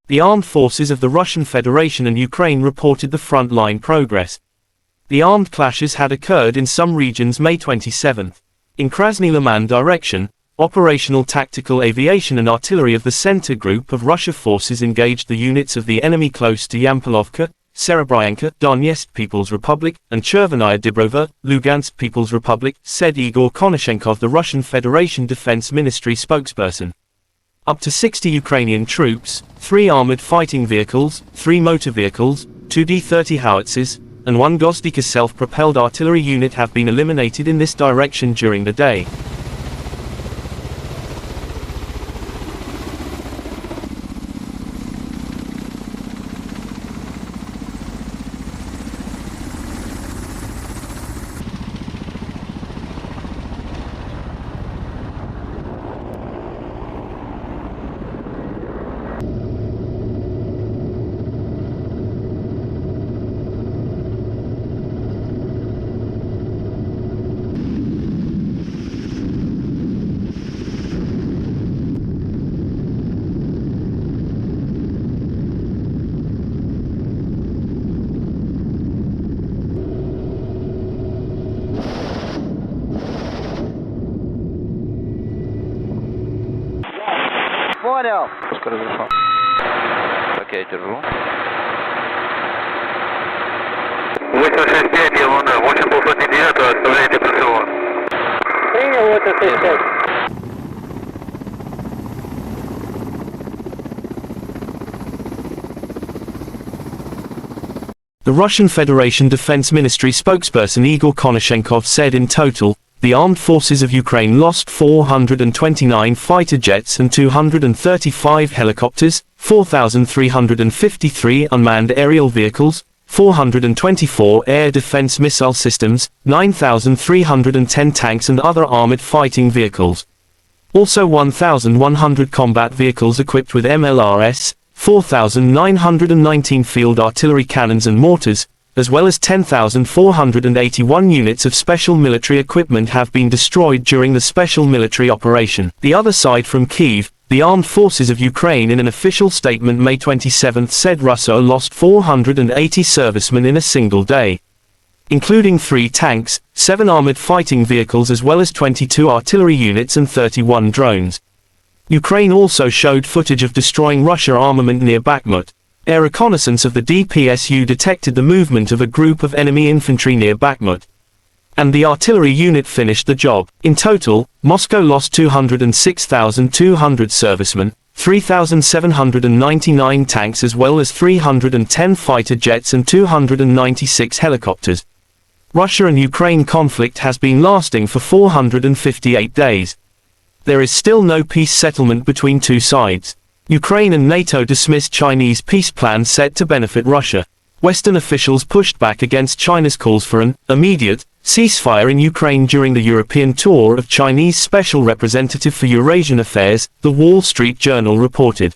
The armed forces of the Russian Federation and Ukraine reported the front-line progress. The armed clashes had occurred in some regions May 27. In Krasny Liman direction, operational tactical aviation and artillery of the Tsentr group of Russia forces engaged the units of the enemy close to Yampolovka, Serebryanka, Donetsk People's Republic, and Chervonaya Dibrova, Lugansk People's Republic, said Igor Konashenkov, the Russian Federation Defense Ministry spokesperson. Up to 60 Ukrainian troops, 3 armored fighting vehicles, 3 motor vehicles, 2 D-30 howitzers, and 1 Gvozdika self-propelled artillery unit have been eliminated in this direction during the day. Понял. Пускай разрешен. Так, я держу. 865, Елана, 859, оставляйте ПСО. Принял 865. The Russian Federation Defense Ministry spokesperson Igor Konashenkov said in total, the armed forces of Ukraine lost 429 fighter jets and 235 helicopters, 4,353 unmanned aerial vehicles, 424 air defense missile systems, 9,310 tanks and other armored fighting vehicles. Also 1,100 combat vehicles equipped with MLRS, 4,919 field artillery cannons and mortars, as well as 10,481 units of special military equipment have been destroyed during the special military operation. The other side from Kyiv, the armed forces of Ukraine in an official statement May 27 said Russia lost 480 servicemen in a single day, including 3 tanks, 7 armored fighting vehicles as well as 22 artillery units and 31 drones. Ukraine also showed footage of destroying Russian armament near Bakhmut. Air reconnaissance of the DPSU detected the movement of a group of enemy infantry near Bakhmut, and the artillery unit finished the job. In total, Moscow lost 206,200 servicemen, 3,799 tanks as well as 310 fighter jets and 296 helicopters. Russia and Ukraine conflict has been lasting for 458 days. There is still no peace settlement between two sides. Ukraine and NATO dismissed Chinese peace plan set to benefit Russia. Western officials pushed back against China's calls for an immediate ceasefire in Ukraine during the European tour of Chinese Special Representative for Eurasian Affairs, The Wall Street Journal reported.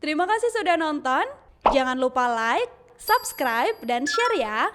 Terima kasih sudah nonton, jangan lupa like, subscribe, dan share ya!